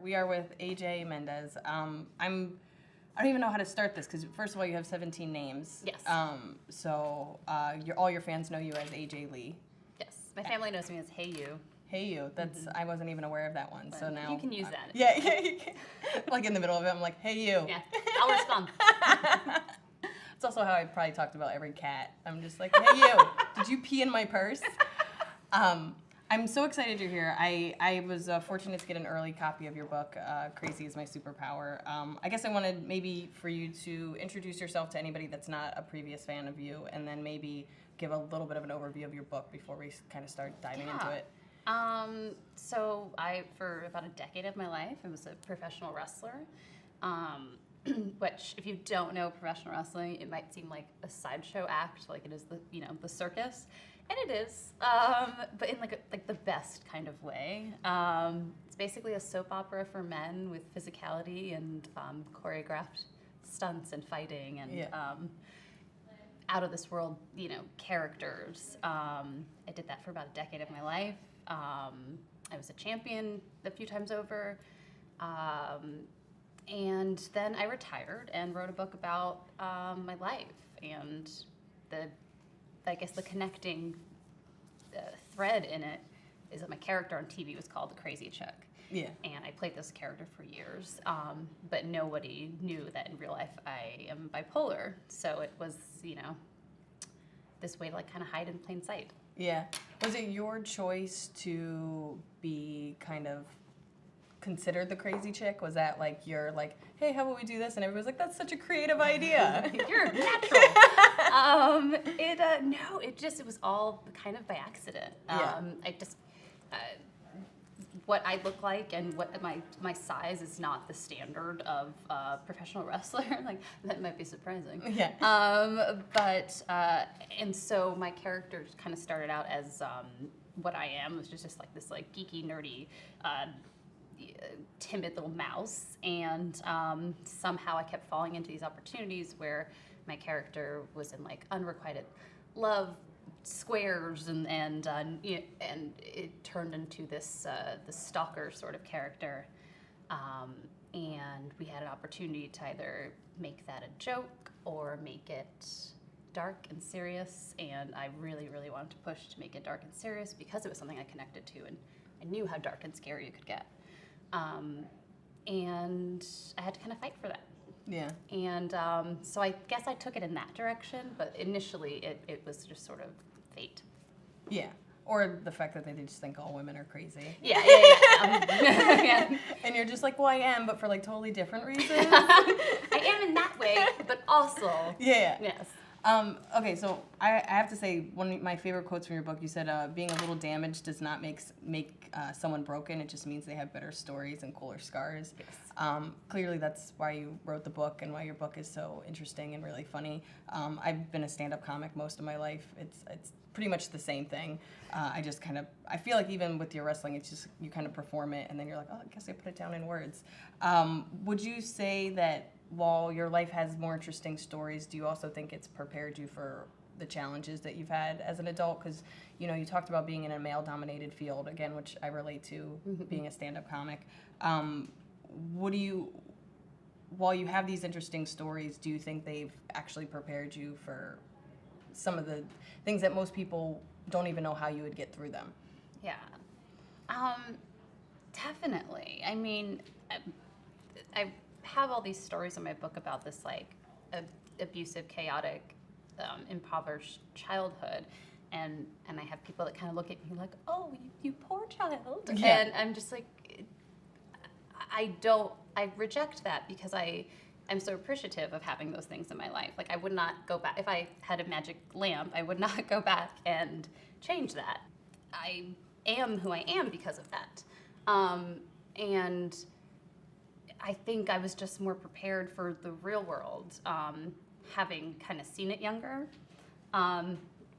We are with AJ Mendez. I don't even know how to start this because first of all, you have 17 names. Yes. So all your fans know you as AJ Lee. Yes. My family knows me as Hey You. Hey You. That's I wasn't even aware of that one. But so now you can use that. Yeah. You can. Like in the middle of it, I'm like, Hey You. Yeah. I'll respond. It's also how I probably talked about every cat. I'm just like, Hey You. Did you pee in my purse? I'm so excited you're here. I was fortunate to get an early copy of your book, Crazy is My Superpower. I guess I wanted maybe for you to introduce yourself to anybody that's not a previous fan of you, and then maybe give a little bit of an overview of your book before we kind of start diving into it. So for about a decade of my life, I was a professional wrestler. Which, if you don't know professional wrestling, it might seem like a sideshow act, like it is the circus. And it is, but in like the best kind of way. It's basically a soap opera for men with physicality and choreographed stunts and fighting and out of this world, characters. I did that for about a decade of my life. I was a champion a few times over, and then I retired and wrote a book about my life and the connecting thread in it is that my character on TV was called the Crazy Chick. Yeah. And I played this character for years, but nobody knew that in real life I am bipolar. So it was, this way to kind of hide in plain sight. Yeah. Was it your choice to be kind of considered the crazy chick? Was that like you're like, hey, how about we do this? And everybody's like, that's such a creative idea. You're natural. It was all kind of by accident. What I look like and what my size is not the standard of professional wrestler. Like that might be surprising. Yeah. And so my character kind of started out as what I am, was just like this like geeky, nerdy, timid little mouse, and somehow I kept falling into these opportunities where my character was in like unrequited love squares, and it turned into this stalker sort of character, and we had an opportunity to either make that a joke or make it dark and serious, and I really, really wanted to push to make it dark and serious because it was something I connected to, and I knew how dark and scary it could get. And I had to kind of fight for that. Yeah. And so I guess I took it in that direction, but initially it was just sort of fate. Yeah. Or the fact that they just think all women are crazy. Yeah. Yeah. And you're just like, well, I am, but for like totally different reasons. I am in that way, but also. Yeah. Yes. Okay, so I have to say, one of my favorite quotes from your book, you said, being a little damaged does not make someone broken. It just means they have better stories and cooler scars. Yes. Clearly, that's why you wrote the book and why your book is so interesting and really funny. I've been a stand-up comic most of my life. It's pretty much the same thing. I feel like even with your wrestling, it's just you kind of perform it, and then you're like, oh, I guess I put it down in words. Would you say that while your life has more interesting stories, do you also think it's prepared you for the challenges that you've had as an adult? Because, you talked about being in a male-dominated field, again, which I relate to, being a stand-up comic. While you have these interesting stories, do you think they've actually prepared you for some of the things that most people don't even know how you would get through them? Yeah. Definitely. I mean, I have all these stories in my book about this like abusive, chaotic, impoverished childhood, and I have people that kind of look at me like, oh, you poor child. Yeah. And I'm just like, I reject that because I'm so appreciative of having those things in my life. Like I would not go back, if I had a magic lamp, I would not go back and change that. I am who I am because of that. And I think I was just more prepared for the real world, having kind of seen it younger.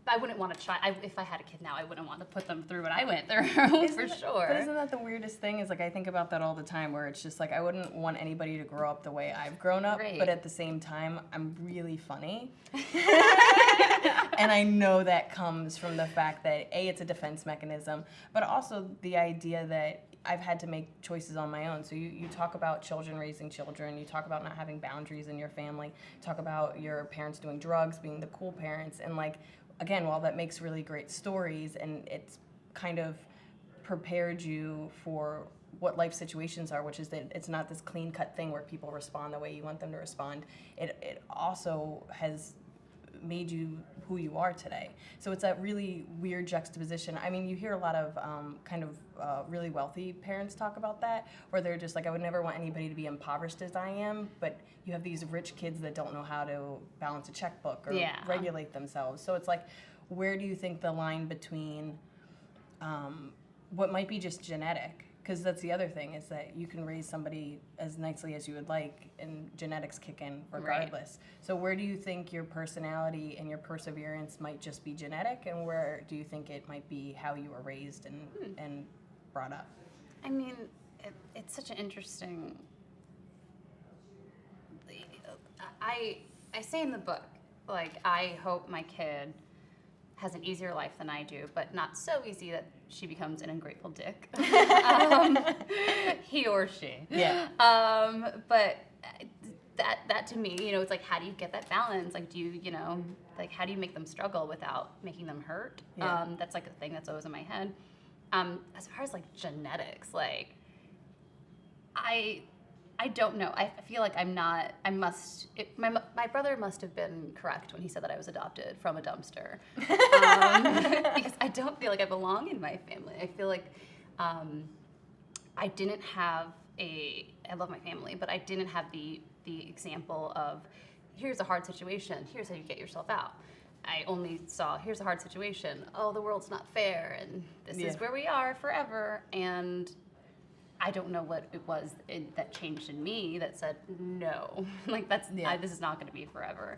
I wouldn't want to try. If I had a kid now, I wouldn't want to put them through what I went through, for sure. But isn't that the weirdest thing? Is like I think about that all the time, where it's just like I wouldn't want anybody to grow up the way I've grown up, Right. but at the same time, I'm really funny, and I know that comes from the fact that A, it's a defense mechanism, but also the idea that I've had to make choices on my own. So you talk about children raising children, you talk about not having boundaries in your family, talk about your parents doing drugs, being the cool parents, and like, again, while that makes really great stories and it's kind of prepared you for what life situations are, which is that it's not this clean cut thing where people respond the way you want them to respond. It also has made you who you are today. So it's that really weird juxtaposition. I mean, you hear a lot of really wealthy parents talk about that, where they're just like, I would never want anybody to be impoverished as I am, but you have these rich kids that don't know how to balance a checkbook or regulate themselves. So it's like, where do you think the line between what might be just genetic, because that's the other thing, is that you can raise somebody as nicely as you would like and genetics kick in regardless. Right. So where do you think your personality and your perseverance might just be genetic, and where do you think it might be how you were raised and brought up? I mean, it's such an interesting... I say in the book, like, I hope my kid has an easier life than I do, but not so easy that she becomes an ungrateful dick. He or she. Yeah. But that to me, you know, it's like, how do you get that balance? Like, do you, like, how do you make them struggle without making them hurt? Yeah. That's like a thing that's always in my head. As far as like genetics, like, I don't know. I feel like I'm not. My brother must have been correct when he said that I was adopted from a dumpster, because I don't feel like I belong in my family. I feel like I didn't have I love my family, but I didn't have the example of, here's a hard situation, here's how you get yourself out. I only saw, here's a hard situation, oh, the world's not fair, and this is where we are forever, and I don't know what it was that changed in me that said, no, like, this is not going to be forever.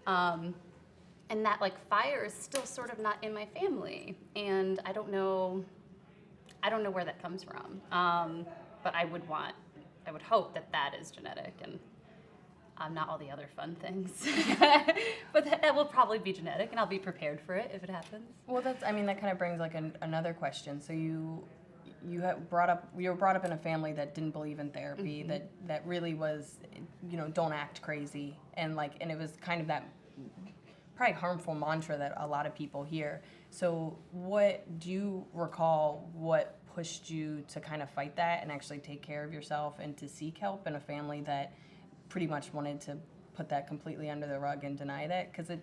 And that, like, fire is still sort of not in my family, and I don't know where that comes from. But I would hope that is genetic, and not all the other fun things. But that will probably be genetic, and I'll be prepared for it if it happens. Well, that kind of brings like another question. So you were brought up in a family that didn't believe in therapy, mm-hmm. that really was, don't act crazy, and it was kind of that probably harmful mantra that a lot of people hear. So what do you recall, what pushed you to kind of fight that and actually take care of yourself and to seek help in a family that pretty much wanted to put that completely under the rug and deny that? Because I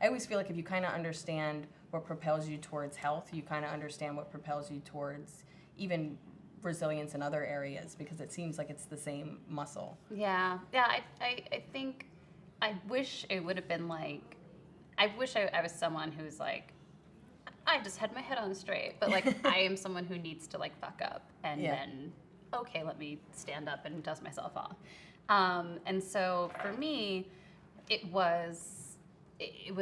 always feel like if you kind of understand what propels you towards health, you kind of understand what propels you towards even resilience in other areas, because it seems like it's the same muscle. Yeah. I think, I wish it would have been like, I wish I was someone who's like, I just had my head on straight, but like, I am someone who needs to like fuck up and then, okay, let me stand up and dust myself off. And so for me, it was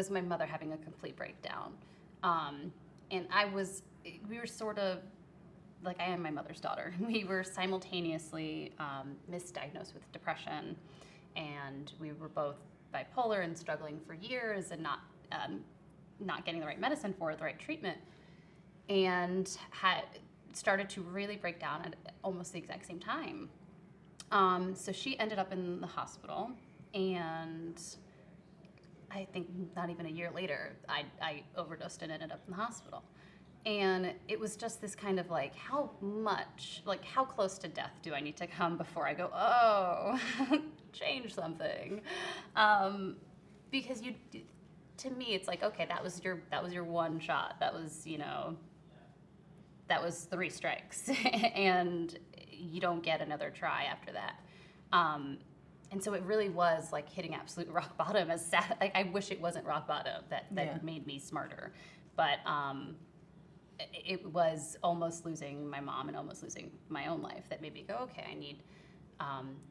my mother having a complete breakdown. And we were sort of, like, I am my mother's daughter. We were simultaneously misdiagnosed with depression, and we were both bipolar and struggling for years and not getting the right medicine for it, the right treatment, and had started to really break down at almost the exact same time. So she ended up in the hospital, and I think not even a year later, I overdosed and ended up in the hospital. And it was just this kind of like, how close to death do I need to come before I go, oh, change something? Because to me, it's like, okay, that was your one shot. That was 3 strikes, and you don't get another try after that. And so it really was like hitting absolute rock bottom. As sad, like, I wish it wasn't rock bottom that made me smarter, but it was almost losing my mom and almost losing my own life that made me go, okay, I need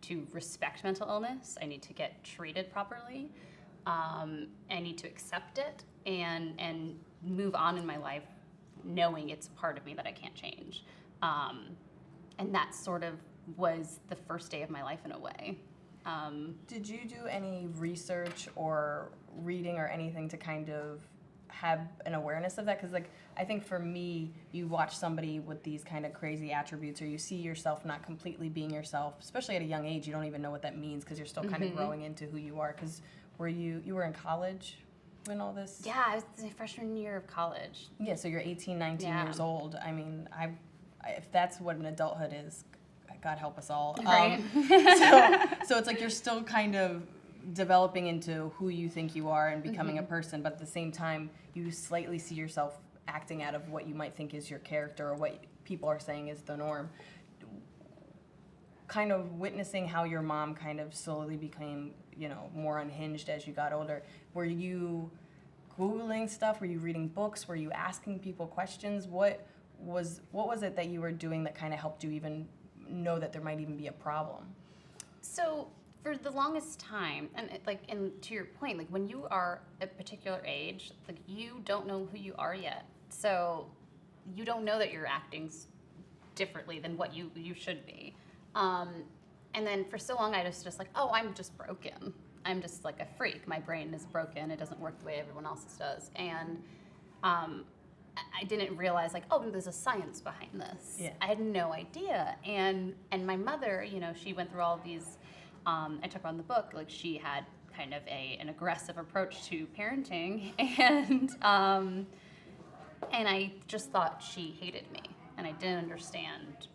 to respect mental illness. I need to get treated properly. I need to accept it and move on in my life, knowing it's a part of me that I can't change. And that sort of was the first day of my life in a way. Did you do any research or reading or anything to kind of have an awareness of that? Because like I think for me, you watch somebody with these kind of crazy attributes, or you see yourself not completely being yourself, especially at a young age. You don't even know what that means because you're still kind of growing into who you are. Because you were in college when all this? Yeah, I was my freshman year of college. Yeah, so you're 18, 19 years old. I mean, if that's what an adulthood is, God help us all. Right. So it's like you're still kind of developing into who you think you are and becoming a person, but at the same time, you slightly see yourself acting out of what you might think is your character or what people are saying is the norm. Kind of witnessing how your mom kind of slowly became, more unhinged as you got older. Were you Googling stuff? Were you reading books? Were you asking people questions? What was it that you were doing that kind of helped you even know that there might even be a problem? So for the longest time, and to your point, like when you are a particular age, like you don't know who you are yet. So you don't know that you're acting differently than what you should be. And then for so long, I was just like, oh, I'm just broken. I'm just like a freak. My brain is broken. It doesn't work the way everyone else's does. And I didn't realize like, oh, there's a science behind this. Yeah. I had no idea. And my mother, she went through all of these. I took her on the book. Like she had kind of an aggressive approach to parenting, and I just thought she hated me, and I didn't understand.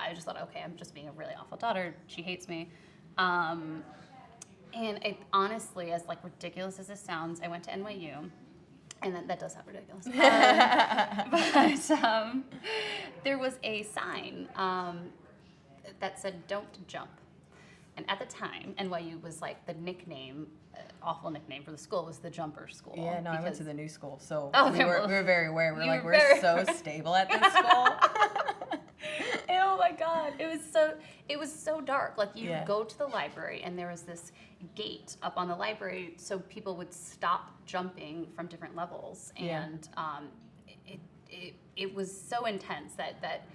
I just thought, okay, I'm just being a really awful daughter. She hates me. And I honestly, as like ridiculous as this sounds, I went to NYU. And that does sound ridiculous. But there was a sign that said, "Don't jump." And at the time, NYU was like the nickname, awful nickname for the school, was the jumper school. Yeah, no, I went to the new school, so Okay, we were very aware. We're so stable at this school. Oh my God, it was so dark. Like you would go to the library and there was this gate up on the library so people would stop jumping from different levels. And it was so intense that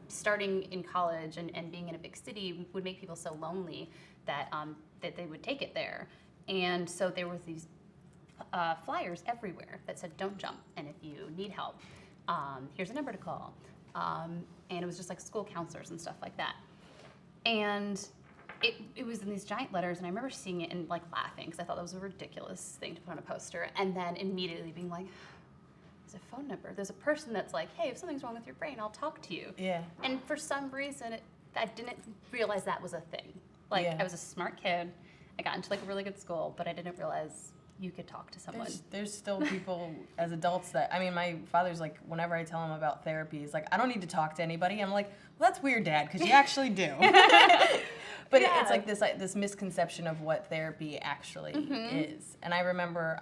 starting in college and being in a big city would make people so lonely that they would take it there. And so there was these flyers everywhere that said, "Don't jump, and if you need help, here's a number to call." And it was just like school counselors and stuff like that. And it was in these giant letters, and I remember seeing it and like laughing because I thought that was a ridiculous thing to put on a poster. And then immediately being like, there's a phone number. There's a person that's like, hey, if something's wrong with your brain, I'll talk to you. Yeah. And for some reason, I didn't realize that was a thing. Like I was a smart kid. I got into like a really good school, but I didn't realize you could talk to someone. There's still people as adults that, I mean, my father's like, whenever I tell him about therapy, he's like, I don't need to talk to anybody. I'm like, well, that's weird, Dad, because you actually do. But it's like this misconception of what therapy actually is. And I remember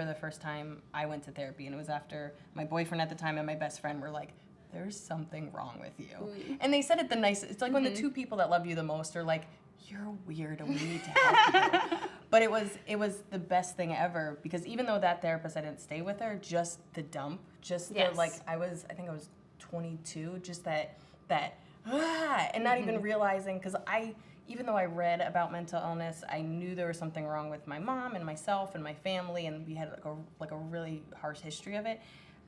the first time I went to therapy, and it was after my boyfriend at the time and my best friend were like, there's something wrong with you. And they said it the nicest. It's like when the two people that love you the most are like, you're weird and we need to help you. But it was the best thing ever, because even though that therapist, I didn't stay with her, just the dump, just the, like, I think I was 22, just that and not even realizing, because even though I read about mental illness, I knew there was something wrong with my mom and myself and my family, and we had like a really harsh history of it.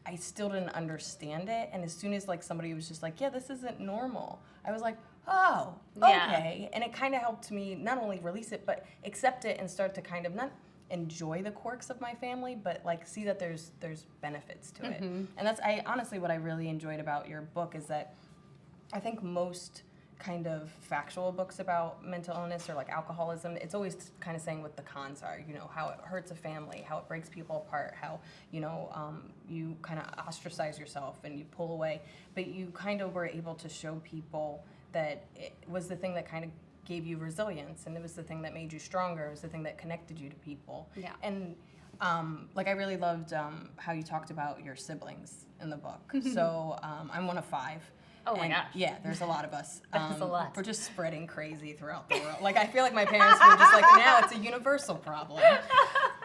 I still didn't understand it, and as soon as like somebody was just like, yeah, this isn't normal, I was like, oh, okay. And it kind of helped me not only release it, but accept it and start to kind of not enjoy the quirks of my family, but like see that there's benefits to it. And that's honestly what I really enjoyed about your book, is that I think most kind of factual books about mental illness or like alcoholism, it's always kind of saying what the cons are, how it hurts a family, how it breaks people apart, how, you kind of ostracize yourself and you pull away. But you kind of were able to show people that it was the thing that kind of gave you resilience, and it was the thing that made you stronger, it was the thing that connected you to people. Yeah. And like I really loved how you talked about your siblings in the book. So I'm one of 5. Oh my gosh. Yeah, there's a lot of us. That's a lot. We're just spreading crazy throughout the world. Like, I feel like my parents were just like, now it's a universal problem.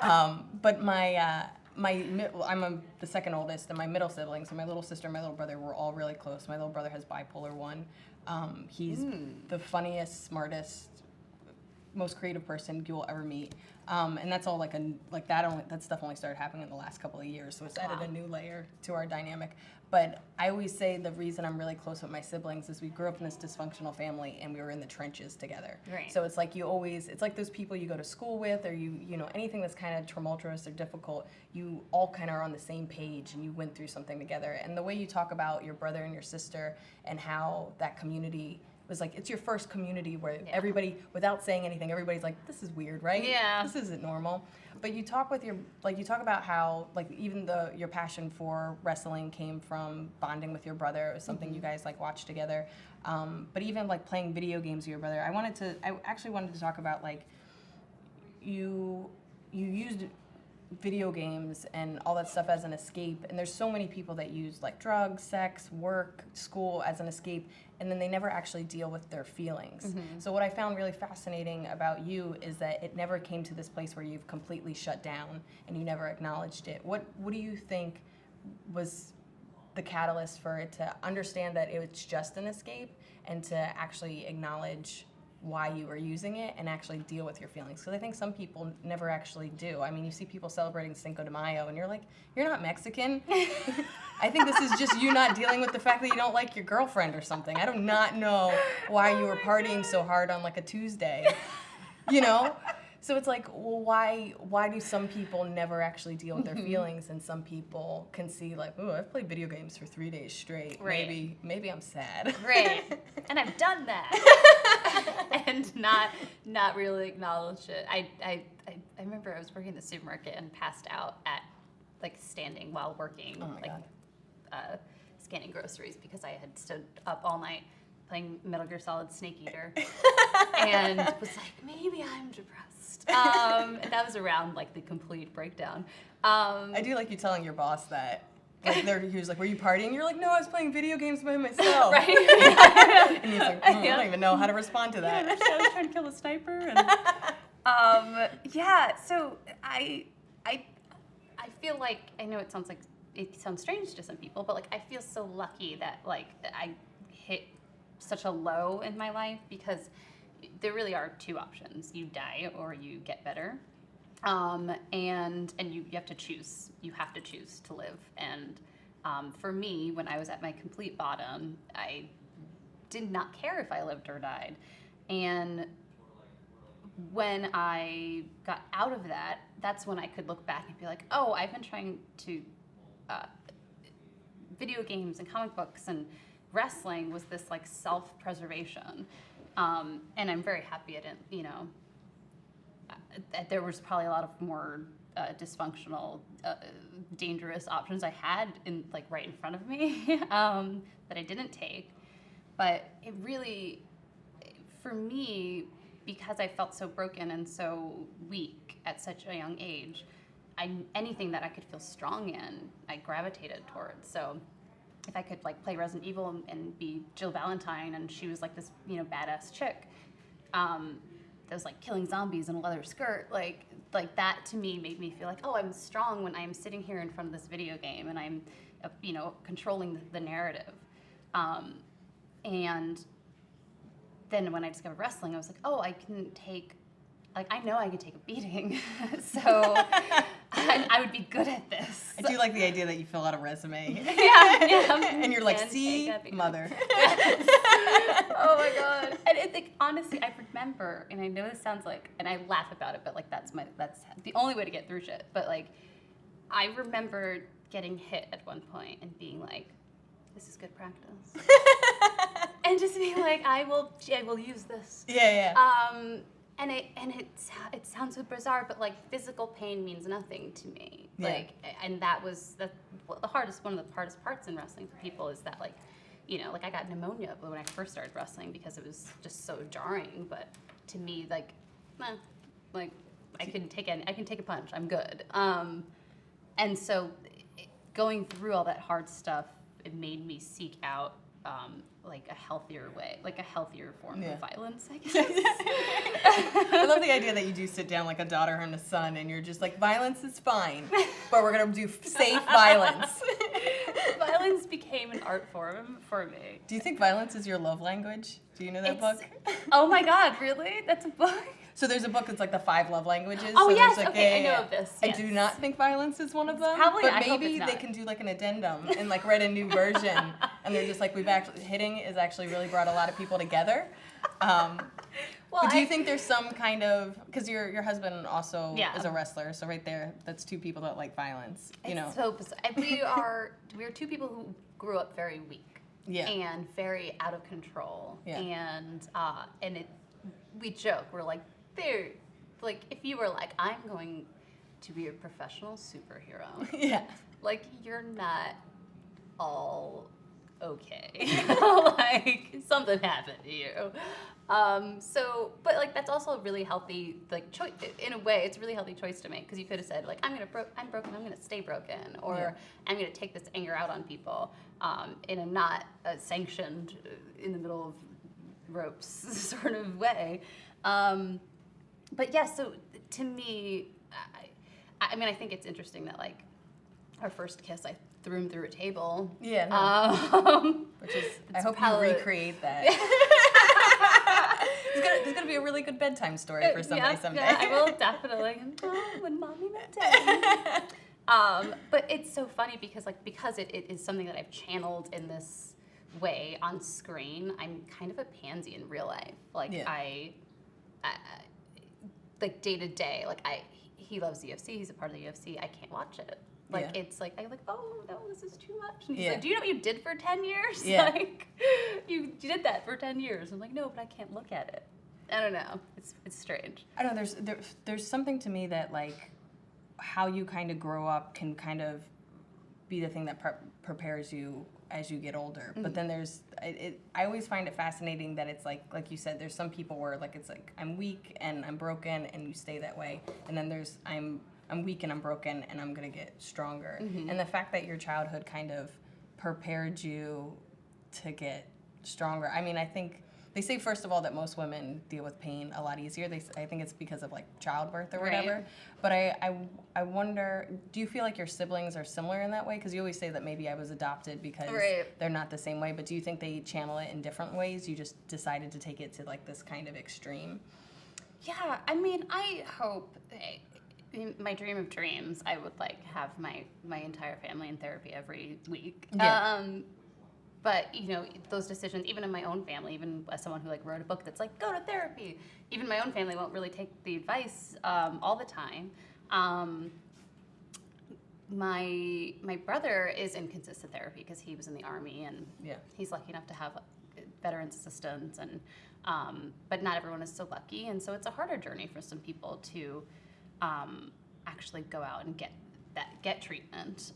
But I'm the second oldest, and my middle siblings, so my little sister and my little brother were all really close. My little brother has bipolar 1. He's the funniest, smartest, most creative person you will ever meet. And that's all that stuff only started happening in the last couple of years, so it's added a new layer to our dynamic. But I always say the reason I'm really close with my siblings is we grew up in this dysfunctional family and we were in the trenches together. Right. So it's like it's like those people you go to school with, or you know, anything that's kind of tumultuous or difficult, you all kind of are on the same page and you went through something together. And the way you talk about your brother and your sister and how that community was like, it's your first community where everybody, without saying anything, everybody's like, this is weird, right? Yeah. This isn't normal. But you talk about how, like, even your passion for wrestling came from bonding with your brother. It was something you guys, like, watched together. But even, like, playing video games with your brother, I actually wanted to talk about, like, you used video games and all that stuff as an escape, and there's so many people that use, like, drugs, sex, work, school as an escape, and then they never actually deal with their feelings. So what I found really fascinating about you is that it never came to this place where you've completely shut down and you never acknowledged it. What do you think was the catalyst for it to understand that it was just an escape and to actually acknowledge why you were using it and actually deal with your feelings? Because I think some people never actually do. I mean, you see people celebrating Cinco de Mayo and you're like, you're not Mexican. I think this is just you not dealing with the fact that you don't like your girlfriend or something. I do not know why you were partying so hard on like a Tuesday, you know? So it's like, well, why do some people never actually deal with their feelings, and some people can see like, oh, I've played video games for 3 days straight. Right. Maybe I'm sad. Right. And I've done that. And not really acknowledge it. I remember I was working in the supermarket and passed out at like standing while working, Oh my God. Scanning groceries because I had stood up all night playing Metal Gear Solid Snake Eater and was like, maybe I'm depressed. And that was around like the complete breakdown. I do like you telling your boss that. Like he was like, were you partying? You're like, no, I was playing video games by myself. Right? And he's like, I don't even know how to respond to that. Yeah, I was trying to kill a sniper. And, so I feel like, I know it sounds strange to some people, but like I feel so lucky that like I hit such a low in my life, because there really are two options: you die or you get better. And you have to choose. You have to choose to live. And for me, when I was at my complete bottom, I did not care if I lived or died. And when I got out of that, that's when I could look back and be like, oh, I've been trying to video games and comic books and wrestling was this like self-preservation. And I'm very happy I didn't, you know, there was probably a lot of more dysfunctional, dangerous options I had right in front of me that I didn't take. But it really, for me, because I felt so broken and so weak at such a young age, anything that I could feel strong in, I gravitated towards. So if I could like play Resident Evil and be Jill Valentine, and she was like this, you know, badass chick, that was like killing zombies in a leather skirt, like that to me made me feel like, oh, I'm strong when I'm sitting here in front of this video game and I'm, you know, controlling the narrative. And then when I discovered wrestling, I was like, oh, I know I can take a beating, so I would be good at this. I do like the idea that you fill out a resume. Yeah. And you're like, see, mother. Oh my God. And honestly, I remember, and I know this sounds like, and I laugh about it, but like that's the only way to get through shit. But like, I remember getting hit at one point and being like, this is good practice. And just being like, I will use this. Yeah. And it sounds so bizarre, but like physical pain means nothing to me. Yeah. Like, and that was one of the hardest parts in wrestling for people is that, like, you know, like I got pneumonia when I first started wrestling because it was just so jarring. But to me, like, I can take a punch. I'm good. And so going through all that hard stuff, it made me seek out like a healthier way, like a healthier form of violence, I guess. I love the idea that you do sit down like a daughter and a son, and you're just like, violence is fine, but we're gonna do safe violence. Violence became became an art form for me. Do you think violence is your love language? Do you know that book? Oh my God, really? That's a book? So there's a book that's like the 5 love languages. Oh, so yes, there's, like, okay, I know of this, I yes. do not think violence is one of them. Probably, but I hope maybe it's they not. can do like an addendum and like write a new version. And they're just like, hitting is actually really brought a lot of people together. Well, but do you think there's some kind of, because your husband also Yeah. is a wrestler, so right there, that's 2 people that like violence, you know? It's so bizarre. And we are 2 people who grew up very weak. Yeah. And very out of control. Yeah. And we joke, we're like, if you were like, I'm going to be a professional superhero, Yeah. like, you're not all okay. Like, something happened to you. But like, that's also a really healthy, like, choice. In a way, it's a really healthy choice to make, because you could have said, like, I'm broken, I'm gonna stay broken, or Yeah. I'm gonna take this anger out on people, in a not sanctioned, in the middle of ropes sort of way. But yeah, so to me, I mean, I think it's interesting that, like, our first kiss, I threw him through a table. Yeah. No. Which is, I hope probably- you recreate that. It's gonna be a really good bedtime story for somebody someday. Yeah, I will definitely. Oh, when mommy met daddy. But it's so funny because it is something that I've channeled in this way on screen. I'm kind of a pansy in real life. Like, Yeah. I like, day to day. Like, he loves the UFC. He's a part of the UFC. I can't watch it. Like, Yeah. it's like, I'm like, oh no, this is too much. And he's Yeah. like, do you know what you did for 10 years? Yeah. Like, you did that for 10 years. I'm like, no, but I can't look at it. I don't know. It's strange. I don't know, there's something to me that, like, how you kind of grow up can kind of be the thing that prepares you as you get older. Mm-hmm. But then I always find it fascinating that it's like you said, there's some people where, like, it's like, I'm weak and I'm broken and you stay that way. And then there's, I'm weak and I'm broken and I'm gonna get stronger. Mm-hmm. And the fact that your childhood kind of prepared you to get stronger. I mean, I think they say, first of all, that most women deal with pain a lot easier. I think it's because of, like, childbirth or whatever. Right. But I wonder, do you feel like your siblings are similar in that way? Because you always say that maybe I was adopted because Right. they're not the same way. But do you think they channel it in different ways? You just decided to take it to, like, this kind of extreme? Yeah, I mean, I hope, in my dream of dreams, I would, like, have my entire family in therapy every week. Yeah. But, you know, those decisions, even in my own family, even as someone who, like, wrote a book that's like, go to therapy, even my own family won't really take the advice all the time. My brother is in consistent therapy because he was in the Army, and Yeah. he's lucky enough to have veterans assistance, and but not everyone is so lucky, and so it's a harder journey for some people to actually go out and get treatment.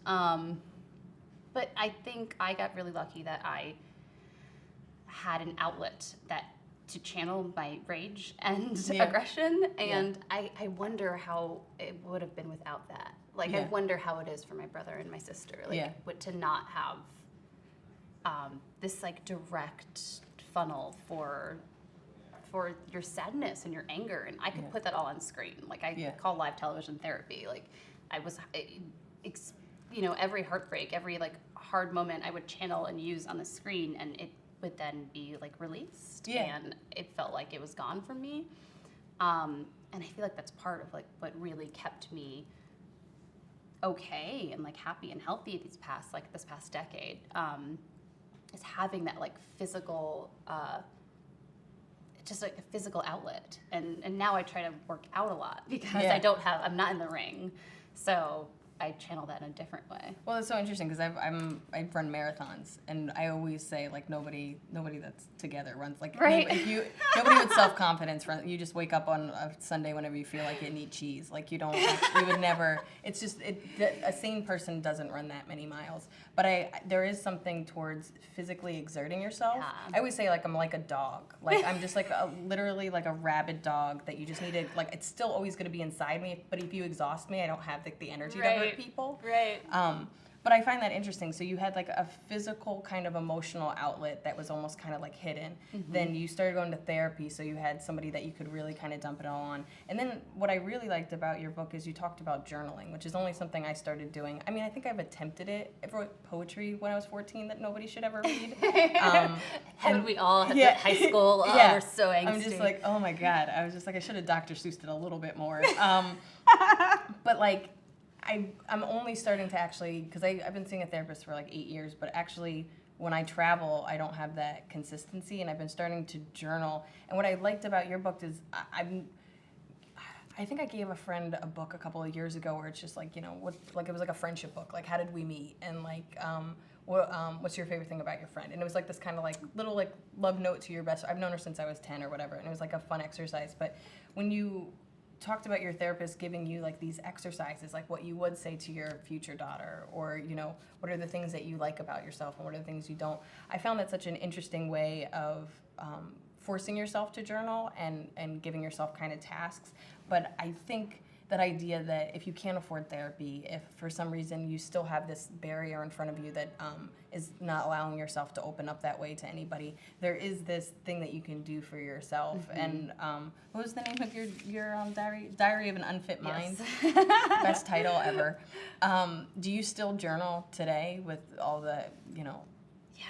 But I think I got really lucky that I had an outlet to channel my rage and Yeah. aggression, and I wonder how it would have been without that. Like, I Yeah. wonder how it is for my brother and my sister, like, Yeah. to not have this, like, direct funnel for your sadness and your anger, and I could Yeah. put that all on screen. Like, I Yeah. call live television therapy. Like, I was, you know, every heartbreak, every, like, hard moment I would channel and use on the screen, and it would then be, like, released. Yeah. And it felt like it was gone from me. And I feel like that's part of, like, what really kept me okay and, like, happy and healthy this past decade, is having that, like, physical, just like a physical outlet. And now I try to work out a lot because Yeah. I'm not in the ring. So I channel that in a different way. Well, it's so interesting because I run marathons, and I always say, like, nobody that's together runs, like, Right. nobody with self-confidence run. You just wake up on a Sunday whenever you feel like it and eat cheese. Like, you would never. It's just a sane person doesn't run that many miles. But there is something towards physically exerting yourself. Yeah. I always say, like, I'm like a dog. Like, I'm just like literally like a rabid dog that you just need to, like, it's still always going to be inside me. But if you exhaust me, I don't have the energy to hurt people. Right. But I find that interesting. So you had like a physical kind of emotional outlet that was almost kind of like hidden. Then you started going to therapy, so you had somebody that you could really kind of dump it all on. And then what I really liked about your book is you talked about journaling, which is only something I started doing. I mean, I think I've attempted it. I wrote poetry when I was 14 that nobody should ever read. Haven't we all at yeah. high school? Oh, Yeah. we're so angsty. I'm just like, oh my God. I was just like, I should have Dr. Seussed it a little bit more. But like, I'm only starting to actually, because I've been seeing a therapist for like 8 years, but actually when I travel, I don't have that consistency, and I've been starting to journal. And what I liked about your book is I think I gave a friend a book a couple of years ago where it's just like, you know, it was like a friendship book, like how did we meet, and like what's your favorite thing about your friend? And it was like this kind of like little like love note to your best. I've known her since I was 10 or whatever, and it was like a fun exercise. But when you talked about your therapist giving you like these exercises, like what you would say to your future daughter, or you know, what are the things that you like about yourself and what are the things you don't. I found that such an interesting way of forcing yourself to journal and giving yourself kind of tasks. But I think that idea that if you can't afford therapy, if for some reason you still have this barrier in front of you that is not allowing yourself to open up that way to anybody, there is this thing that you can do for yourself. And what was the name of your diary? Diary of an Unfit Mind. Yes. Best title ever. Do you still journal today with all the, you know? Yeah,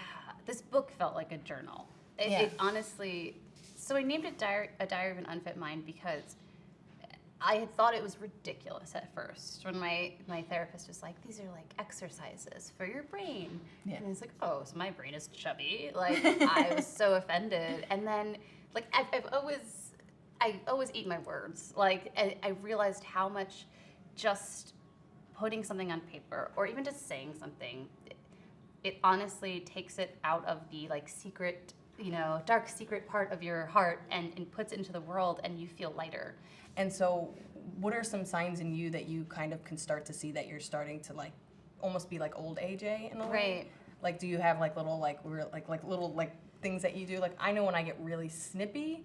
this book felt like a journal. It honestly, so I named it A Diary of an Unfit Mind because I had thought it was ridiculous at first when my therapist was like, these are like exercises for your brain. Yeah. And I was like, oh, so my brain is chubby. Like, I was so offended. And then, like, I always eat my words. Like, I realized how much just putting something on paper or even just saying something, it honestly takes it out of the, like, secret, you know, dark secret part of your heart and puts it into the world, and you feel lighter. And so what are some signs in you that you kind of can start to see that you're starting to like almost be like old AJ in a way? Right. Like, do you have like little like little like things that you do? Like, I know when I get really snippy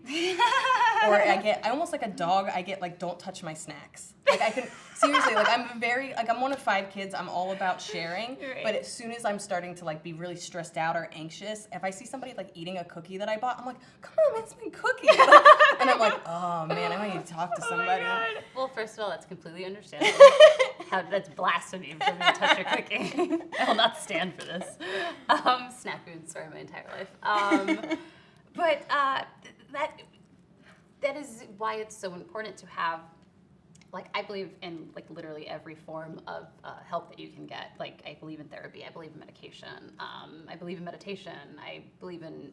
or I almost like a dog, I get like, don't touch my snacks. Like, I can seriously, like, I'm one of 5 kids. I'm all about sharing. Right. But as soon as I'm starting to like be really stressed out or anxious, if I see somebody like eating a cookie that I bought, I'm like, come on, man, it's my cookie. And I'm like, oh man, I might need to talk to somebody. Oh my God. Well, first of all, that's completely understandable. That's blasphemy for me to touch a cookie. I will not stand for this. Snack food, sorry, my entire life. But that is why it's so important to have, like, I believe in like literally every form of help that you can get. Like, I believe in therapy. I believe in medication. I believe in meditation. I believe in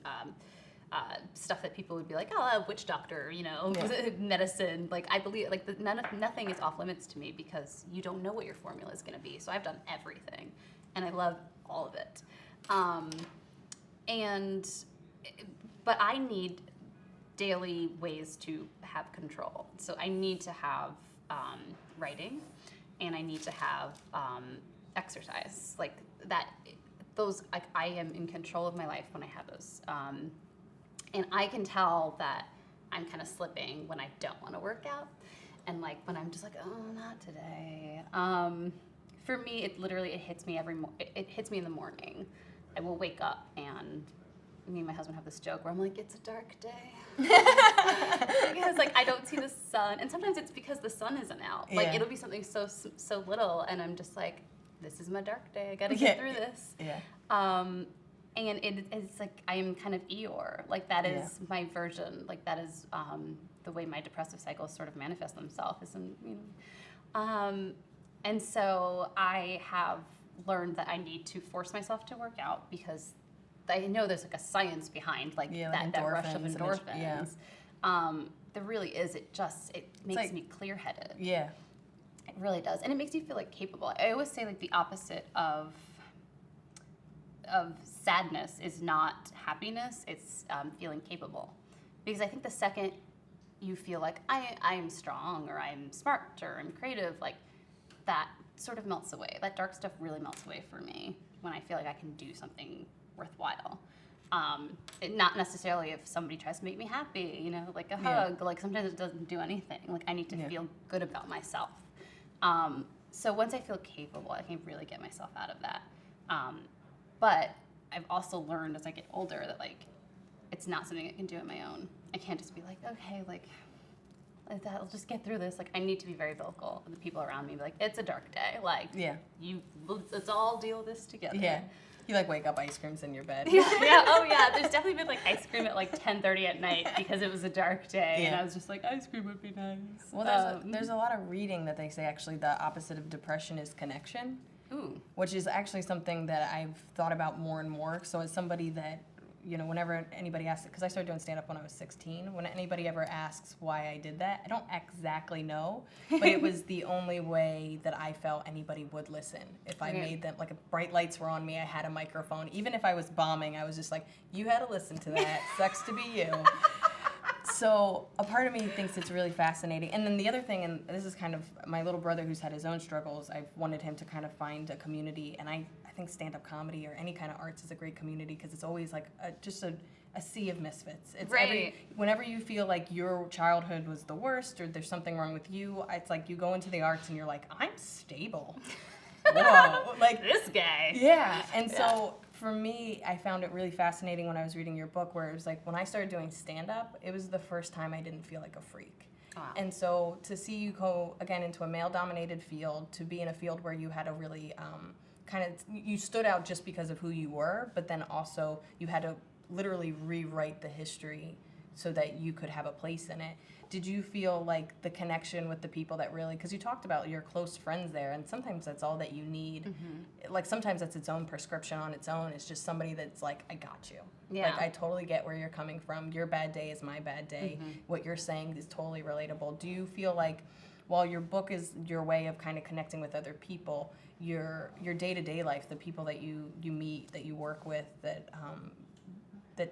stuff that people would be like, oh, a witch doctor, you know, medicine. Like, I believe, like, nothing is off limits to me because you don't know what your formula is going to be. So I've done everything, and I love all of it. But I need daily ways to have control. So I need to have writing, and I need to have exercise. Like that, those, like, I am in control of my life when I have those. And I can tell that I'm kind of slipping when I don't want to work out, and like when I'm just like, oh, not today. For me, it hits me it hits me in the morning. I will wake up, and me and my husband have this joke where I'm like, it's a dark day. Because like I don't see the sun, and sometimes it's because the sun isn't out. Like it'll be something so little, and I'm just like, this is my dark day. I gotta get through this. And it's like I am kind of Eeyore. Like that is my version. Like that is the way my depressive cycles sort of manifest themselves. And so I have learned that I need to force myself to work out because I know there's like a science behind like that rush of endorphins. There really is. It makes like, me clear-headed. Yeah. It really does. And it makes you feel like capable. I always say like the opposite of sadness is not happiness, it's feeling capable. Because I think the second you feel like I am strong or I'm smart or I'm creative, like that sort of melts away. That dark stuff really melts away for me when I feel like I can do something worthwhile. Not necessarily if somebody tries to make me happy, you know, like a hug. Like sometimes it doesn't do anything. Like I need to feel good about myself. so once I feel capable, I can really get myself out of that. But I've also learned as I get older that like it's not something I can do on my own. I can't just be like, okay, like I'll just get through this. Like I need to be very vocal with the people around me. Like it's a dark day. Like let's all deal with this together. Yeah. You like wake up ice creams in your bed. Yeah. Oh yeah. There's definitely been like ice cream at like 10:30 at night because it was a dark day, and I was just like, ice cream would be nice. Well, there's a lot of reading that they say actually the opposite of depression is connection. Ooh. Which is actually something that I've thought about more and more. So as somebody that, you know, whenever anybody asks, because I started doing stand-up when I was 16, when anybody ever asks why I did that, I don't exactly know, but it was the only way that I felt anybody would listen. If I made them, like if bright lights were on me, I had a microphone. Even if I was bombing, I was just like, you had to listen to that. Sucks to be you. So a part of me thinks it's really fascinating. And then the other thing, and this is kind of my little brother who's had his own struggles, I've wanted him to kind of find a community. And I think stand-up comedy or any kind of arts is a great community because it's always like just a sea of misfits. It's whenever you feel like your childhood was the worst or there's something wrong with you, it's like you go into the arts and you're like, I'm stable. Whoa. Like this guy. Yeah. And so for me, I found it really fascinating when I was reading your book where it was like when I started doing stand-up, it was the first time I didn't feel like a freak. Wow. And so to see you go, again, into a male-dominated field, to be in a field where you had a really you stood out just because of who you were, but then also you had to literally rewrite the history so that you could have a place in it. Did you feel like the connection with the people that really, because you talked about your close friends there, and sometimes that's all that you need. Mm-hmm. Like sometimes that's its own prescription on its own. It's just somebody that's like, I got you. Yeah. Like I totally get where you're coming from. Your bad day is my bad day. Mm-hmm. What you're saying is totally relatable. Do you feel like while your book is your way of kind of connecting with other people, your day-to-day life, the people that you meet, that you work with, that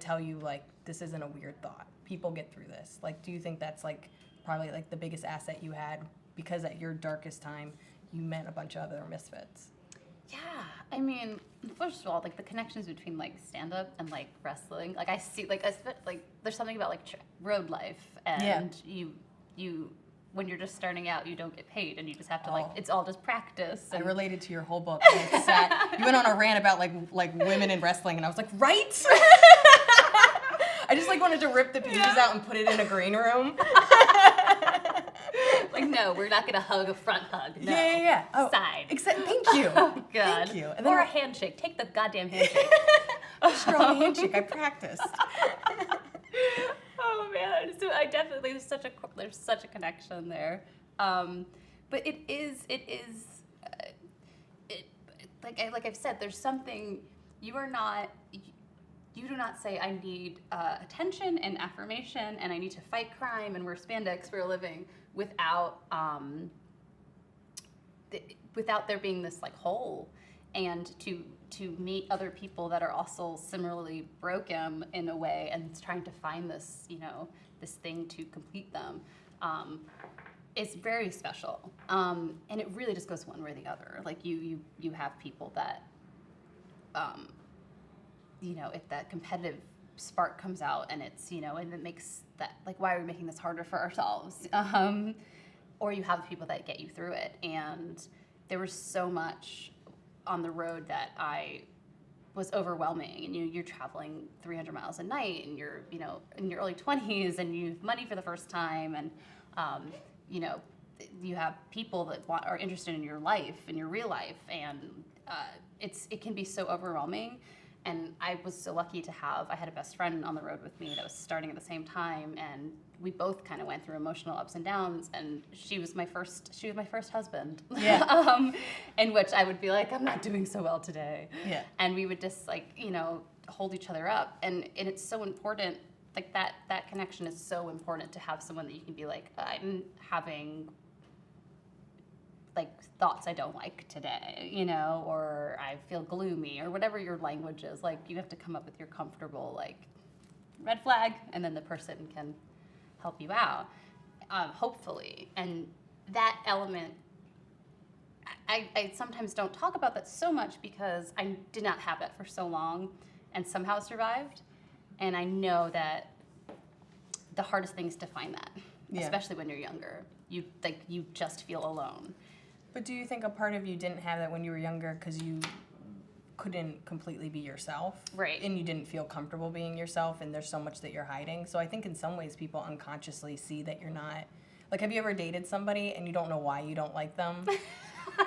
tell you like this isn't a weird thought, people get through this, like do you think that's like probably like the biggest asset you had because at your darkest time you met a bunch of other misfits? Yeah, I mean, first of all, like the connections between like stand-up and like wrestling, like I see like there's something about like road life, and you when you're just starting out, you don't get paid, and you just have to like it's all just practice. I related to your whole book. You went on a rant about like women in wrestling, and I was like, right? I just like wanted to rip the pieces out and put it in a green room. Like, no, we're not gonna hug a front hug. No. Yeah. Oh, side. Thank you. Oh, God. Thank you. And then or a handshake. Take the goddamn handshake. A strong handshake. I practiced. Oh man. So I definitely there's such a connection there. But it is like I've said, there's something you do not say I need attention and affirmation and I need to fight crime and wear spandex for a living without there being this like hole, and to meet other people that are also similarly broken in a way and trying to find this this thing to complete them. It's very special, and it really just goes one way or the other. Like you have people that if that competitive spark comes out and it's, and it makes that, like, why are we making this harder for ourselves? Or you have people that get you through it. And there was so much on the road that was overwhelming. And you're traveling 300 miles a night and you're, in your early 20s and you have money for the first time. And, you have people that are interested in your life, in your real life. And it can be so overwhelming. And I was so lucky to I had a best friend on the road with me that was starting at the same time, and we both kind of went through emotional ups and downs, and she was my first husband. Yeah. In which I would be like, I'm not doing so well today. Yeah. And we would just hold each other up, and it's so important, like that connection is so important, to have someone that you can be like, I'm having like thoughts I don't like today, or I feel gloomy, or whatever your language is. Like, you have to come up with your comfortable, like, red flag, and then the person can help you out, hopefully. And that element, I sometimes don't talk about that so much because I did not have that for so long and somehow survived. And I know that the hardest thing is to find that, especially when you're younger. You just feel alone. But do you think a part of you didn't have that when you were younger because you couldn't completely be yourself? Right. And you didn't feel comfortable being yourself, and there's so much that you're hiding. So I think in some ways people unconsciously see that you're not. Like, have you ever dated somebody and you don't know why you don't like them?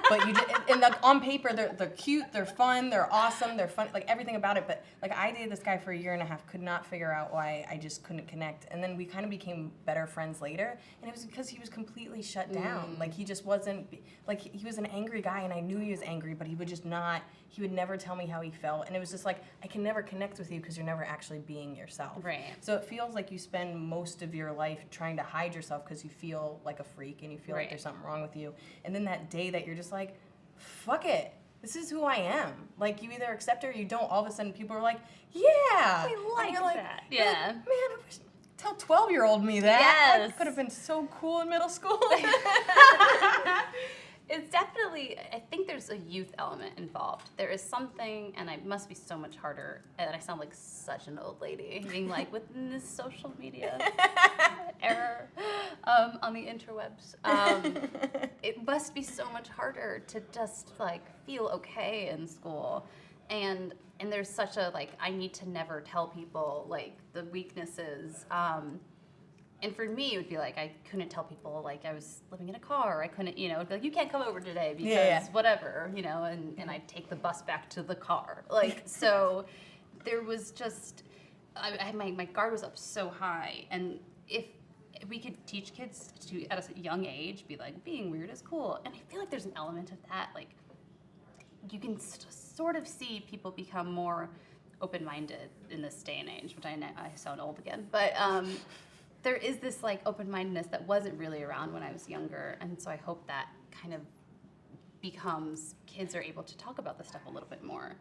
But you just, and like on paper, they're cute, they're fun, they're awesome, they're fun, like everything about it. But like I dated this guy for a year and a half, could not figure out why I just couldn't connect. And then we kind of became better friends later, and it was because he was completely shut down. Like he just wasn't, like he was an angry guy, and I knew he was angry, but he would just not. He would never tell me how he felt, and it was just like I can never connect with you because you're never actually being yourself. Right. So it feels like you spend most of your life trying to hide yourself because you feel like a freak and you feel like there's something wrong with you. And then that day that you're just like, fuck it, this is who I am. Like you either accept it or you don't. All of a sudden people are like, yeah, I like that. You're Yeah. like, man, I wish, tell 12-year-old me that. Yes. I could have been so cool in middle school. It's definitely, I think there's a youth element involved. There is something, and it must be so much harder, and I sound like such an old lady, being like, within this social media era on the interwebs, it must be so much harder to just, like, feel okay in school. And there's such a, like, I need to never tell people, like, the weaknesses. And for me, it would be like, I couldn't tell people, like, I was living in a car. I couldn't, you know, it'd be like, you can't come over today because whatever, you know, and I'd take the bus back to the car. Like, so there was just, my guard was up so high. And if we could teach kids to, at a young age, be like, being weird is cool. And I feel like there's an element of that. Like, you can sort of see people become more open-minded in this day and age, which I sound old again. But, there is this like open-mindedness that wasn't really around when I was younger, and so I hope that kind of becomes, kids are able to talk about this stuff a little bit more.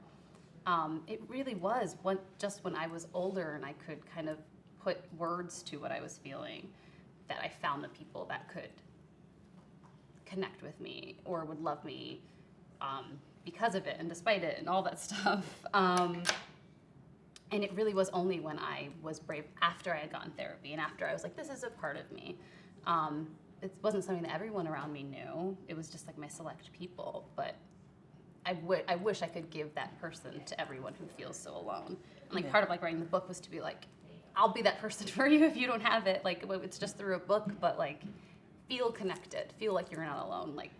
It really was just when I was older and I could kind of put words to what I was feeling that I found the people that could connect with me or would love me because of it and despite it and all that stuff. And it really was only when I was brave after I had gotten therapy and after I was like, this is a part of me. It wasn't something that everyone around me knew. It was just like my select people. But I wish I could give that person to everyone who feels so alone. And like part of like writing the book was to be like, I'll be that person for you if you don't have it. Like it's just through a book, but like feel connected, feel like you're not alone. Like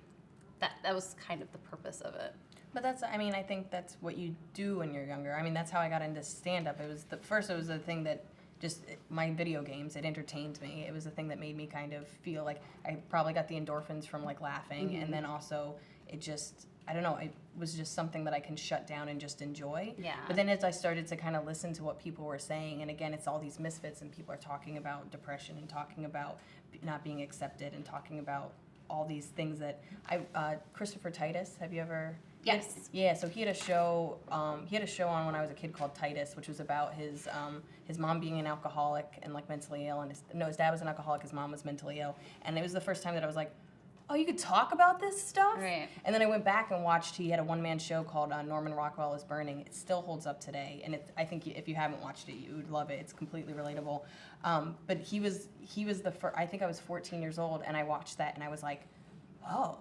that was kind of the purpose of it. But that's, I mean, I think that's what you do when you're younger. I mean, that's how I got into stand-up. It was the thing that just, my video games, it entertained me. It was the thing that made me kind of feel like I probably got the endorphins from like laughing, and then also it just, I don't know, it was just something that I can shut down and just enjoy. Yeah. But then as I started to kind of listen to what people were saying, and again, it's all these misfits, and people are talking about depression and talking about not being accepted and talking about all these things that Christopher Titus, have you ever? Yes. Yeah, so he had a show on when I was a kid called Titus, which was about his mom being an alcoholic and like mentally ill, and his dad was an alcoholic, his mom was mentally ill, and it was the first time that I was like, oh, you could talk about this stuff? Right. And then I went back and watched, he had a one-man show called Norman Rockwell is Burning. It still holds up today, and I think if you haven't watched it, you would love it. It's completely relatable. But he was the first, I think I was 14 years old, and I watched that, and I was like, whoa.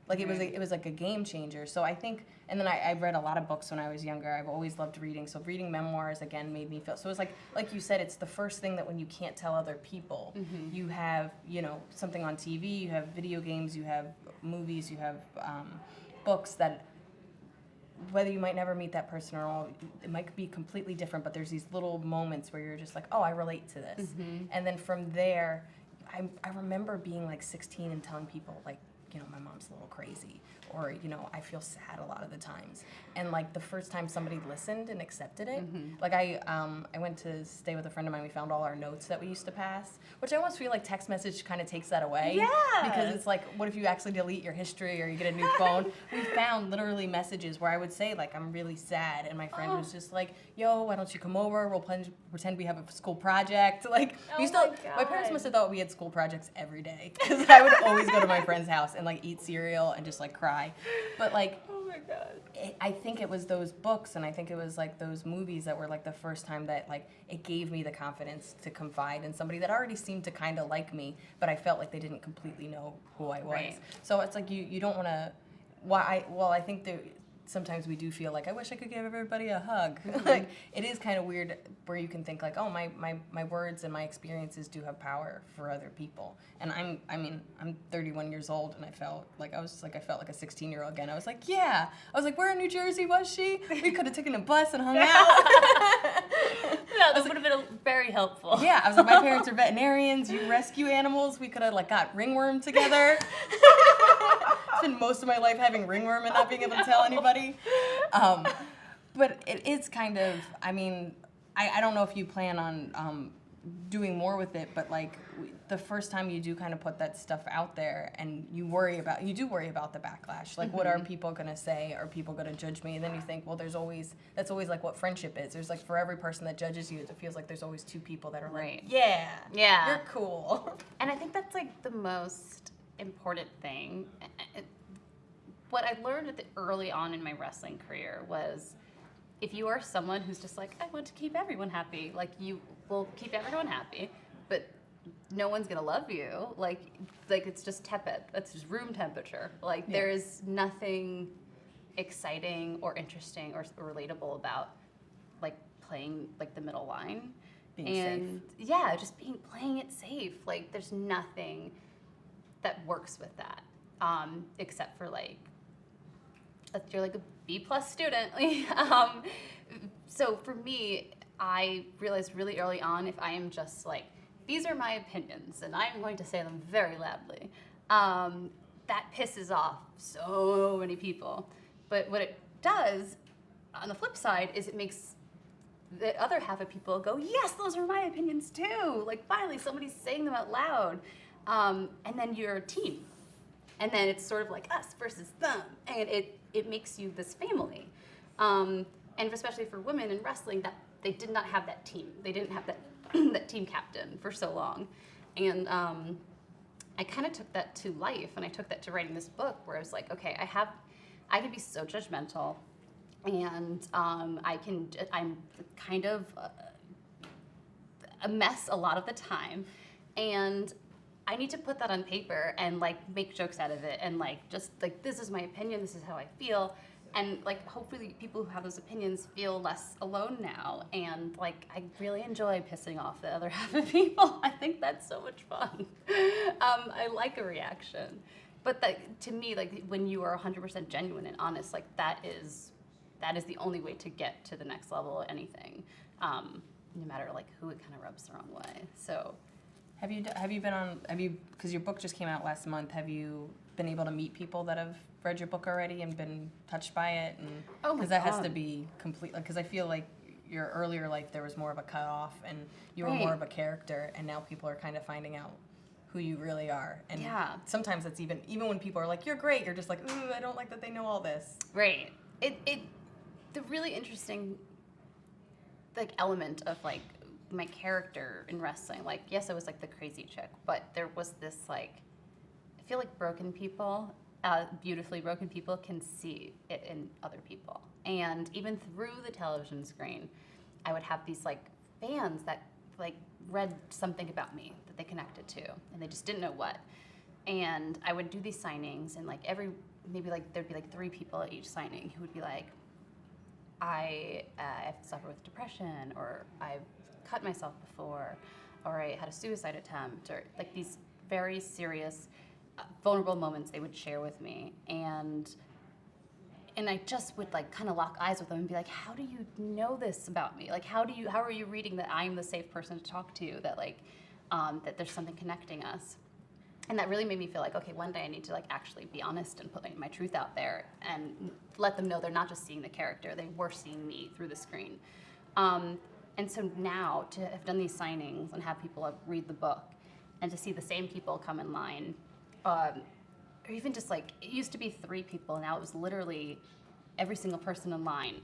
Like it was like a game changer. So I think, and then I read a lot of books when I was younger. I've always loved reading. So reading memoirs again made me feel. So it's like you said, it's the first thing that when you can't tell other people, you have something on TV, you have video games, you have movies, you have books that whether you might never meet that person or all, it might be completely different. But there's these little moments where you're just like, oh, I relate to this, and then from there, I remember being like 16 and telling people like, my mom's a little crazy, or, I feel sad a lot of the times. And like the first time somebody listened and accepted it, like I went to stay with a friend of mine, we found all our notes that we used to pass, which I almost feel like text message kind of takes that away. Yeah. Because it's like, what if you actually delete your history or you get a new phone? We found literally messages where I would say like, I'm really sad, and my friend was just like, yo, why don't you come over? We'll pretend we have a school project. Like, my parents must have thought we had school projects every day, because I would always go to my friend's house. and like eat cereal and just like cry. But like, Oh my God. I think it was those books and I think it was like those movies that were like the first time that like it gave me the confidence to confide in somebody that already seemed to kind of like me, but I felt like they didn't completely know who I was. Right. So it's like you don't want to. I think that sometimes we do feel like I wish I could give everybody a hug. Like it is kind of weird where you can think like, oh, my words and my experiences do have power for other people. And I'm 31 years old and I felt like I felt like a 16-year-old again. I was like, yeah. I was like, where in New Jersey was she? We could have taken a bus and hung out. Yeah, that would have been very helpful. Yeah, I was like, my parents are veterinarians. You rescue animals. We could have like got ringworm together. Spent most of my life having ringworm and not being able to tell anybody. But it is kind of, I don't know if you plan on doing more with it, but like the first time you do kind of put that stuff out there and you do worry about the backlash. Like, what are people going to say? Are people going to judge me? And then you think, well, that's always like what friendship is. There's like, for every person that judges you, it feels like there's always two people that are Right. like, yeah, you're cool. And I think that's like the most important thing. What I learned early on in my wrestling career was if you are someone who's just like, I want to keep everyone happy, like you will keep everyone happy, but no one's gonna love you. Like it's just tepid. That's just room temperature. Like there is nothing exciting or interesting or relatable about like playing like the middle line. Being safe. Yeah, just playing it safe. Like there's nothing that works with that, except for like if you're like a B+ student. So for me, I realized really early on if I am just like, these are my opinions and I'm going to say them very loudly, that pisses off so many people. But what it does on the flip side is it makes the other half of people go, yes, those are my opinions too. Like finally somebody's saying them out loud. And then you're a team. And then it's sort of like us versus them. And it makes you this family. And especially for women in wrestling, that they did not have that team. They didn't have that that team captain for so long. And I kind of took that to life, and I took that to writing this book, where I was like, okay, I can be so judgmental, and I'm kind of a mess a lot of the time, and I need to put that on paper and like make jokes out of it, and like just like, this is my opinion, this is how I feel. And like hopefully people who have those opinions feel less alone now, and like I really enjoy pissing off the other half of people. I think that's so much fun. I like a reaction, but to me, like when you are 100% genuine and honest, like that is the only way to get to the next level of anything, no matter like who it kind of rubs the wrong way. So Have you because your book just came out last month, have you been able to meet people that have read your book already and been touched by it? And because that has to be complete, because I feel like your earlier life there was more of a cutoff and you were more of a character, and now people are kind of finding out who you really are. And sometimes it's even when people are like, you're great, you're just like, ooh, I don't like that they know all this. Right. The really interesting like element of like my character in wrestling, like yes, I was like the crazy chick, but there was this like, I feel like broken people, beautifully broken people can see it in other people. And even through the television screen, I would have these like fans that like read something about me that they connected to, and they just didn't know what. And I would do these signings, and like there'd be like 3 people at each signing who would be like, I suffer with depression, or I've cut myself before, or I had a suicide attempt, or like these very serious, vulnerable moments they would share with me. And I just would like kind of lock eyes with them and be like, how do you know this about me? Like, how are you reading that I'm the safe person to talk to, that like, that there's something connecting us? And that really made me feel like, okay, one day I need to like actually be honest and put my truth out there and let them know they're not just seeing the character, they were seeing me through the screen. And so now to have done these signings and have people read the book, and to see the same people come in line, or even just like, it used to be 3 people, and now it was literally every single person in line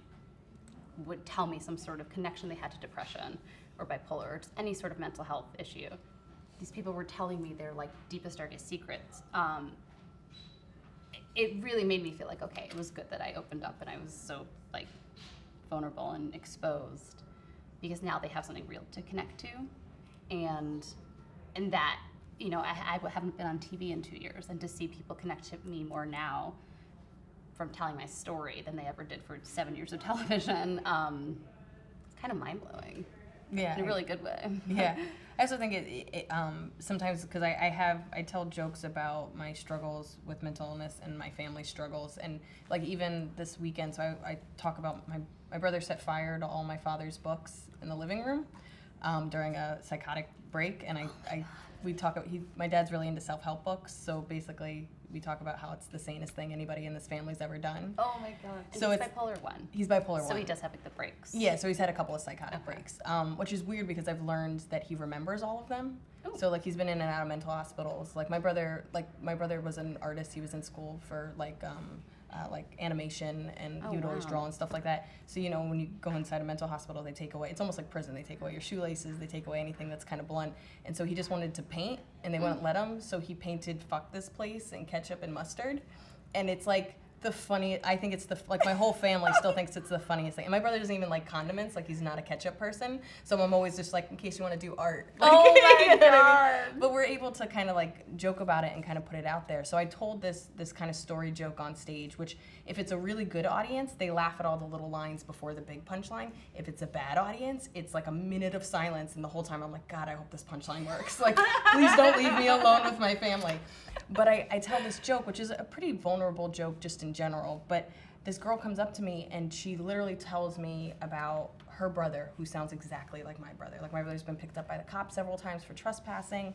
would tell me some sort of connection they had to depression or bipolar or just any sort of mental health issue. These people were telling me their like deepest, darkest secrets. it really made me feel like, okay, it was good that I opened up and I was so like vulnerable and exposed, because now they have something real to connect to, and that, you know, I haven't been on TV in 2 years, and to see people connect to me more now from telling my story than they ever did for 7 years of television, it's kind of mind-blowing. Yeah. In a really good way. Yeah. I also think it sometimes, because I tell jokes about my struggles with mental illness and my family struggles, and like even this weekend, so I talk about my brother set fire to all my father's books in the living room during a psychotic break, and we talk about, my dad's really into self-help books, so basically we talk about how it's the sanest thing anybody in this family's ever done. Oh my God. And So he's it's bipolar 1. He's bipolar 1. So he does have like the breaks. Yeah, so he's had a couple of psychotic breaks, which is weird because I've learned that he remembers all of them. Ooh. So like he's been in and out of mental hospitals. Like my brother was an artist. He was in school for like animation, and Oh, he would always wow. draw and stuff like that. So you know, when you go inside a mental hospital, they take away. It's almost like prison. They take away your shoelaces. They take away anything that's kind of blunt. And so he just wanted to paint, and they wouldn't let him. So he painted "fuck this place" and ketchup and mustard, and it's like the funny. I think it's my whole family still thinks it's the funniest thing. And my brother doesn't even like condiments. Like he's not a ketchup person. So I'm always just like, in case you want to do art. Like, Oh my you know what I mean? God. But we're able to kind of like joke about it and kind of put it out there. So I told this kind of story joke on stage, which if it's a really good audience, they laugh at all the little lines before the big punchline. If it's a bad audience, it's like a minute of silence, and the whole time I'm like, God, I hope this punchline works. Like, please don't leave me alone with my family. But I tell this joke, which is a pretty vulnerable joke just in general, but this girl comes up to me and she literally tells me about her brother, who sounds exactly like my brother. Like my brother's been picked up by the cops several times for trespassing.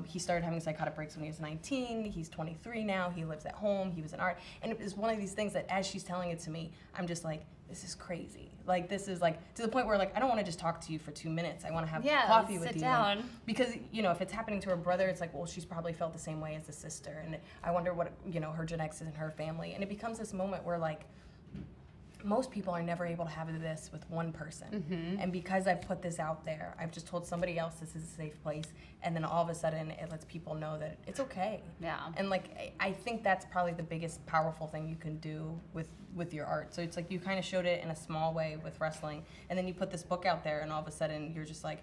He started having psychotic breaks when he was 19. He's 23 now. He lives at home. He was in art. And it was one of these things that as she's telling it to me, I'm just like, this is crazy. Like this is like to the point where like I don't want to just talk to you for 2 minutes. I want to have coffee with sit you. down. Because, you know, if it's happening to her brother, it's like, well, she's probably felt the same way as a sister. And I wonder what, you know, her genetics is in her family. And it becomes this moment where, like, most people are never able to have this with one person. Mm-hmm. And because I've put this out there, I've just told somebody else this is a safe place. And then all of a sudden, it lets people know that it's okay. Yeah. And, like, I think that's probably the biggest powerful thing you can do with your art. So it's like you kind of showed it in a small way with wrestling. And then you put this book out there, and all of a sudden, you're just like,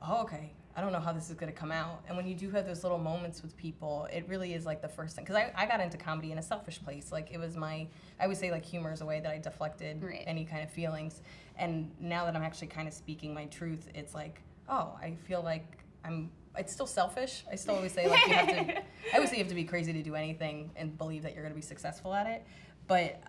oh, okay, I don't know how this is going to come out. And when you do have those little moments with people, it really is like the first thing. Because I got into comedy in a selfish place. Like it was I would say like humor is a way that I deflected Right. any kind of feelings. And now that I'm actually kind of speaking my truth, it's like, oh, I feel like it's still selfish. I still always say like I always say you have to be crazy to do anything and believe that you're going to be successful at it. But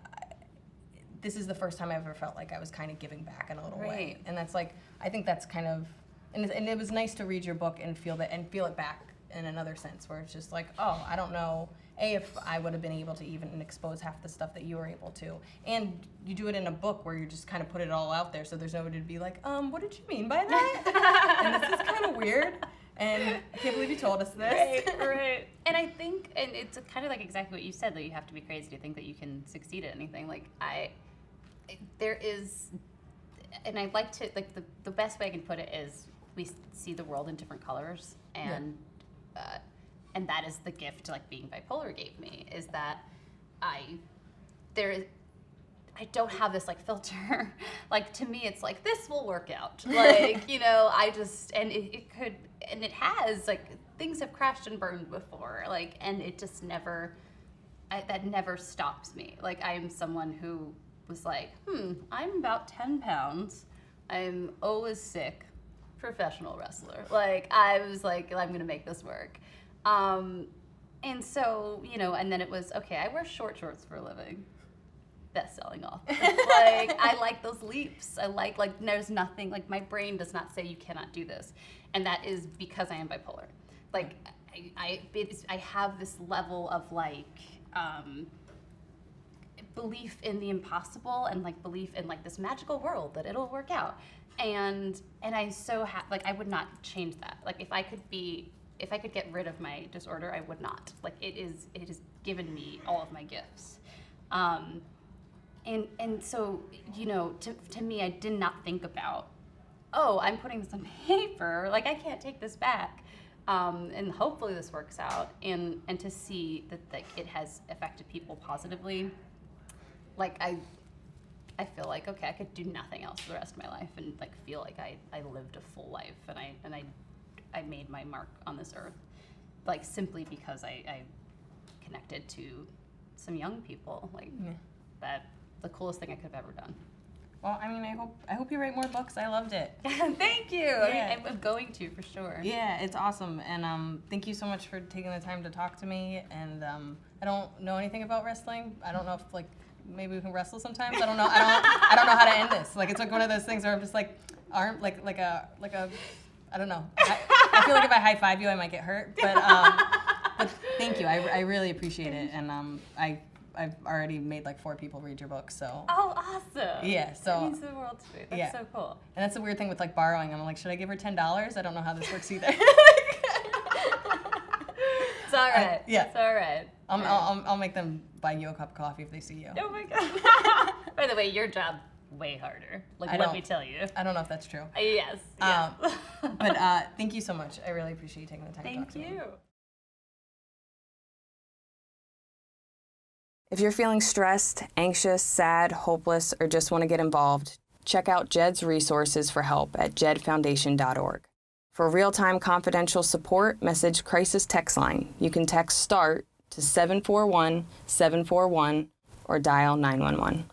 this is the first time I ever felt like I was kind of giving back in a little way. Right. And that's like, I think that's kind of, and it was nice to read your book and feel it back in another sense, where it's just like, oh, I don't know, if I would have been able to even expose half the stuff that you were able to. And you do it in a book where you just kind of put it all out there, so there's nobody to be like, what did you mean by that? And this is kind of weird, and I can't believe you told us this. Right. And I think, and it's kind of like exactly what you said, that you have to be crazy to think that you can succeed at anything. Like there is, and I like to, like the best way I can put it is, we see the world in different colors, and and that is the gift like being bipolar gave me, is that I don't have this like filter. Like to me it's like, this will work out. Like, you know, I just, and it could, and it has, like things have crashed and burned before, like, and it just never, that never stops me. Like I am someone who was like, I'm about 10 pounds. I'm always sick. Professional wrestler. Like I was like, I'm gonna make this work. And so, you know, and then it was, okay, I wear short shorts for a living. Best-selling author. Like I like those leaps. I like there's nothing, like my brain does not say you cannot do this. And that is because I am bipolar. Like I have this level of like belief in the impossible, and like belief in like this magical world that it'll work out. And I so like I would not change that. Like if I could get rid of my disorder, I would not. Like it has given me all of my gifts. And so, you know, to me, I did not think about, oh, I'm putting this on paper. Like I can't take this back. And hopefully this works out, and to see that like it has affected people positively. Like I feel like, okay, I could do nothing else for the rest of my life and like feel like I lived a full life, and I made my mark on this earth, like simply because I connected to some young people, like that, the coolest thing I could have ever done. Well, I mean, I hope you write more books. I loved it. Thank you. Yeah. I'm going to, for sure. Yeah, it's awesome. And thank you so much for taking the time to talk to me. And I don't know anything about wrestling. I don't know if like maybe we can wrestle sometimes. I don't know. I don't know how to end this. Like it's like one of those things where I'm just like like a I don't know. I feel like if I high five you, I might get hurt. But thank you. I really appreciate it. And I've already made like 4 people read your book, so. Oh, awesome. Yeah, so. That means the world to me. That's so cool. And that's the weird thing with like borrowing. I'm like, should I give her $10? I don't know how this works either. It's all right. Yeah. It's all right. I'll make them buy you a cup of coffee if they see you. Oh my God. By the way, your job way harder. Like, let me tell you. I don't know if that's true. Yes. But thank you so much. I really appreciate you taking the time to talk to me. Thank you. If you're feeling stressed, anxious, sad, hopeless, or just want to get involved, check out Jed's resources for help at jedfoundation.org. For real-time confidential support, message Crisis Text Line. You can text START to 741-741 or dial 911.